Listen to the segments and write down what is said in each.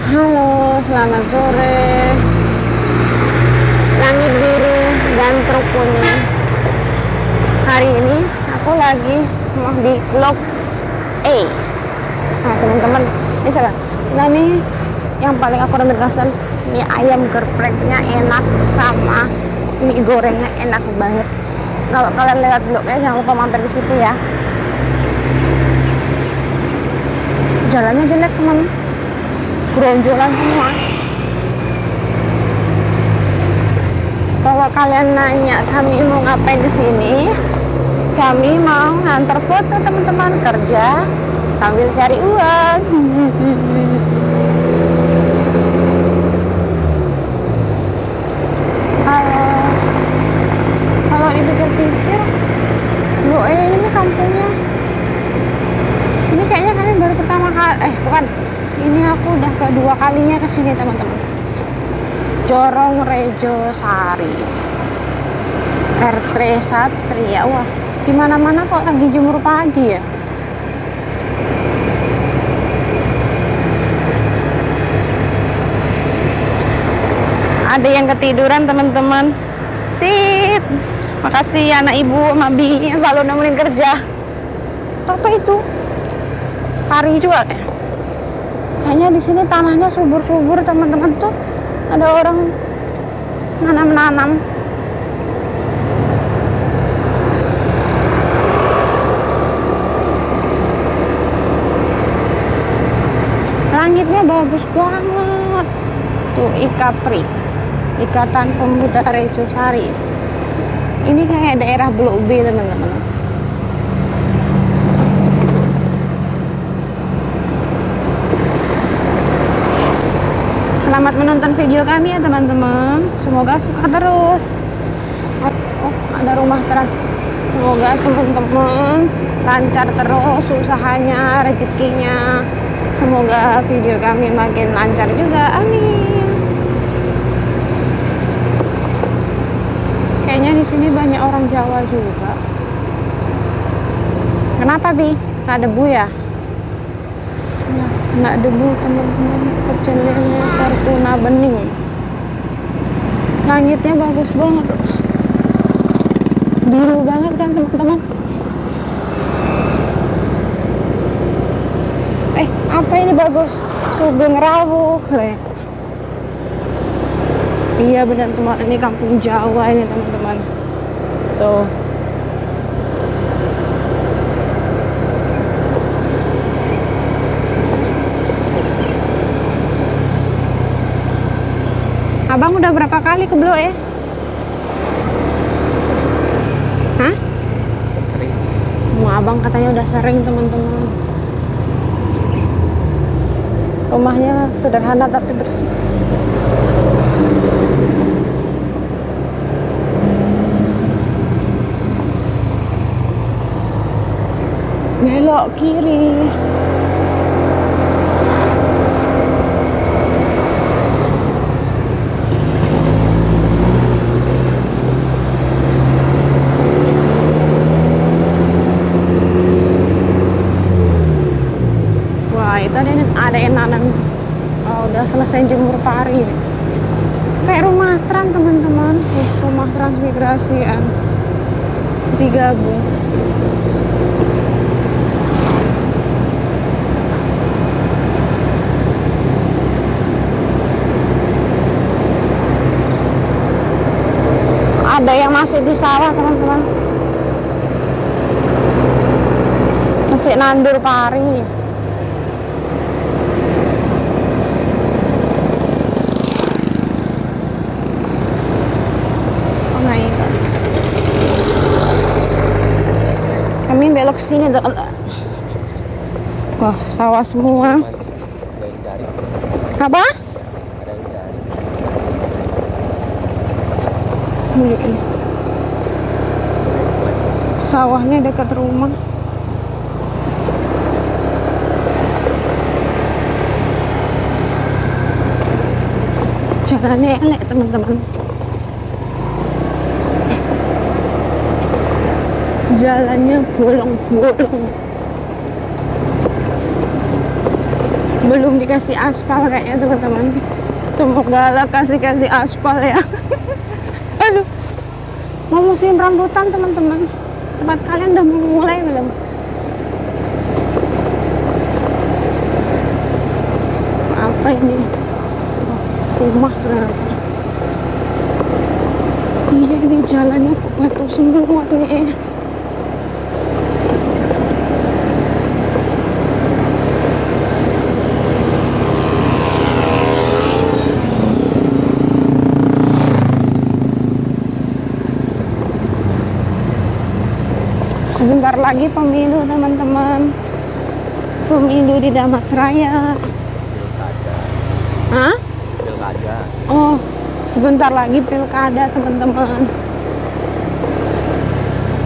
Halo, selamat sore. Langit biru dan truk kuning. Hari ini aku lagi mau di vlog A. Nah, teman-teman, ini salah. Nah, nih yang paling aku rekomendasikan mie ayam gepreknya enak sama mie gorengnya enak banget. Kalau kalian lewat vlognya jangan lupa mampir di situ ya. Jalannya jelek teman, geronjolan semua. Kalau kalian nanya kami mau ngapain di sini, kami mau nganter foto teman-teman kerja sambil cari uang. Kalau dipikir-pikir, ini kampungnya. Ini kayaknya kami baru pertama kali, bukan. Ini aku udah kedua kalinya kesini teman-teman. Jorong Rejo Sari, RT Satria. Wah, di mana-mana kok lagi jemur pagi ya. Ada yang ketiduran teman-teman. Tit, makasih anak ibu Mabi yang selalu nemenin kerja. Apa itu? Pari juga kayak. Kayaknya di sini tanahnya subur-subur teman-teman, tuh ada orang nanam-nanam. Langitnya bagus banget. Tuh IKAPRI, Ikatan Pemuda Rejo Sari. Ini kayak daerah Blok B teman-teman. Selamat menonton video kami ya teman-teman. Semoga suka terus. Oh, ada rumah terang. Semoga teman-teman lancar terus usahanya, rezekinya. Semoga video kami makin lancar juga. Amin. Kayaknya di sini banyak orang Jawa juga. Kenapa, Bi? Nggak debu ya? Nggak debu teman-teman. Kecilnya Fortuna bening. Langitnya bagus banget, biru banget kan teman-teman. Apa ini bagus? Sugeng Rawuh. Iya benar teman, ini kampung Jawa ini teman-teman. Tuh. Abang udah berapa kali ke Blok ya? Hah? Sering. Abang katanya udah sering teman-teman. Rumahnya sederhana tapi bersih. Belok kiri. Ada yang nanam. Udah selesai jemur pari. Kayak rumah trans teman-teman. Rumah transmigrasian digabung. Ada yang masih di sawah teman-teman, masih nandur pari. Kami belok sini teman-teman. Wah, sawah semua. Apa? Ini. Sawahnya dekat rumah. Jalannya elek teman-teman. Jalannya bolong-bolong. belum dikasih aspal kayaknya teman-teman. Semoga lah kasih aspal ya. Aduh, mau musim rambutan teman-teman. Tempat kalian udah mulai belum? Apa ini? Rumah ternyata. Iya, ini jalannya batu semua nih. Sebentar lagi pemilu teman-teman. Pemilu di Damasraya. Hah? Pilkada. Oh, sebentar lagi pilkada teman-teman.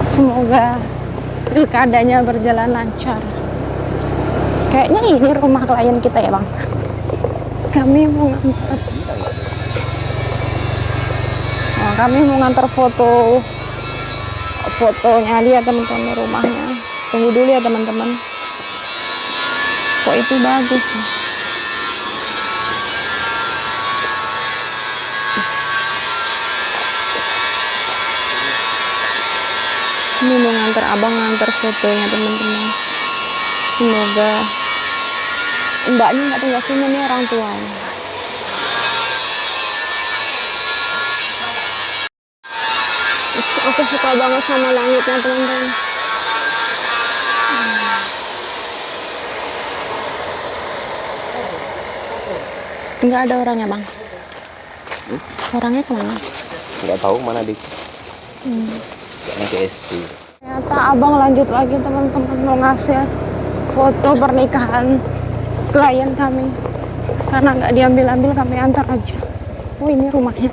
Semoga pilkadanya berjalan lancar. Kayaknya ini rumah klien kita ya bang. Kami mau ngantar. Oh, kami mau ngantar fotonya dia teman-teman, rumahnya. Tunggu dulu ya teman-teman. Kok itu bagus. Ini mau ngantar abang ngantar fotonya teman-teman. Semoga mbaknya nggak tinggal sini, nih orang tuanya. Aku suka banget sama langitnya teman-teman. Nggak ada orangnya bang. Orangnya kemana? Nggak tahu mana di. Kayaknya ke SD. Ternyata abang lanjut lagi teman-teman, mau ngasih foto pernikahan klien kami. Karena nggak diambil-ambil, kami antar aja. Oh ini rumahnya.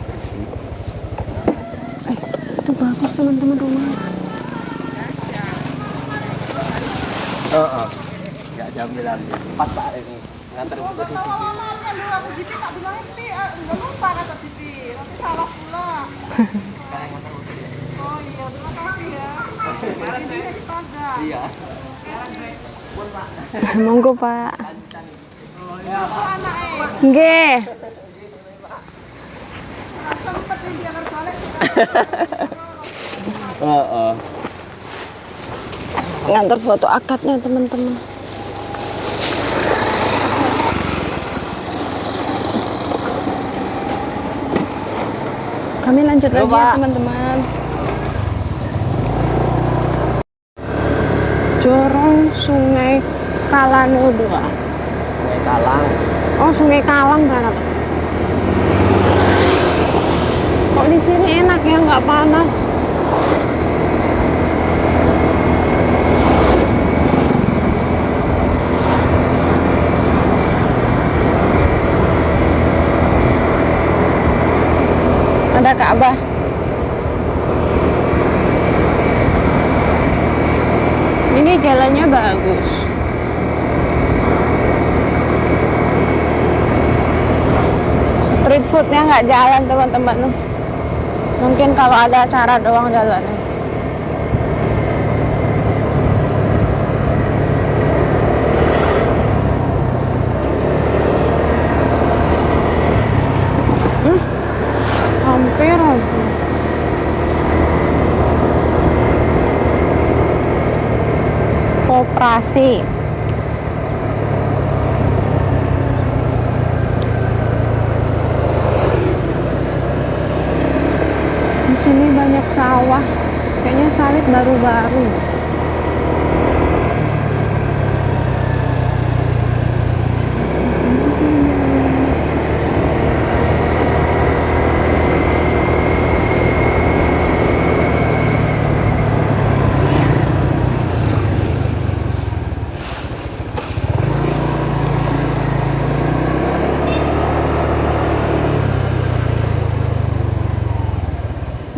Itu bagus teman-teman rumahnya. Nggak diambil-ambil. Pas Pak ini nganter ke sini. Iya. Monggo Pak. Nggih. Ngantar foto akadnya teman-teman. Kami lanjut lagi ya teman-teman. Jorong Sungai Kalano 2. Sungai Kalang. Oh, Sungai Kalang ternyata. Kok di sini enak ya, nggak panas. Ada Ka'bah. Ini jalannya bagus. Street foodnya nggak jalan teman-teman. Mungkin kalau ada acara doang jalannya. Hampir aja. Koperasi. Di sini banyak sawah. Kayaknya sawit baru-baru.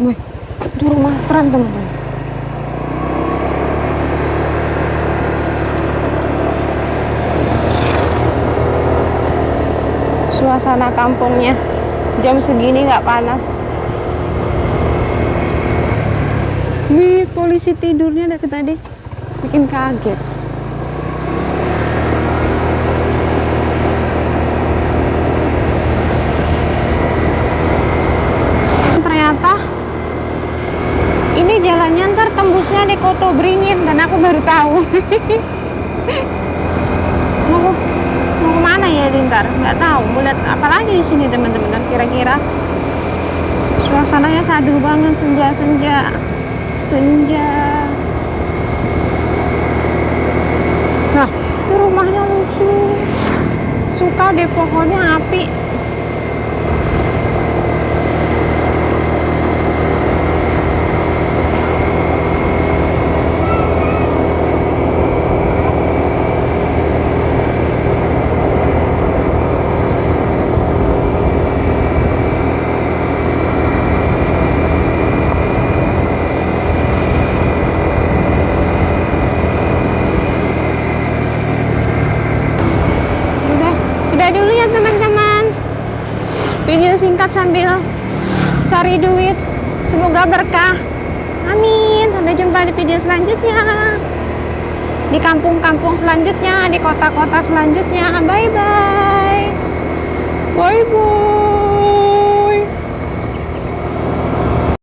Wih, itu rumah tren teman-teman. Suasana kampungnya jam segini nggak panas. Wih, polisi tidurnya dari tadi bikin kaget. Koto beringin dan aku baru tahu. mau mau kemana ya Lintar? Nggak tahu. Mau lihat apa lagi di sini teman-teman? Kira-kira suasananya sadu banget, senja. Nah, itu rumahnya lucu. Suka deh pohonnya api. Udah dulu ya teman-teman, video singkat sambil cari duit, semoga berkah, amin. Sampai jumpa di video selanjutnya, di kampung-kampung selanjutnya, di kota-kota selanjutnya. Bye bye.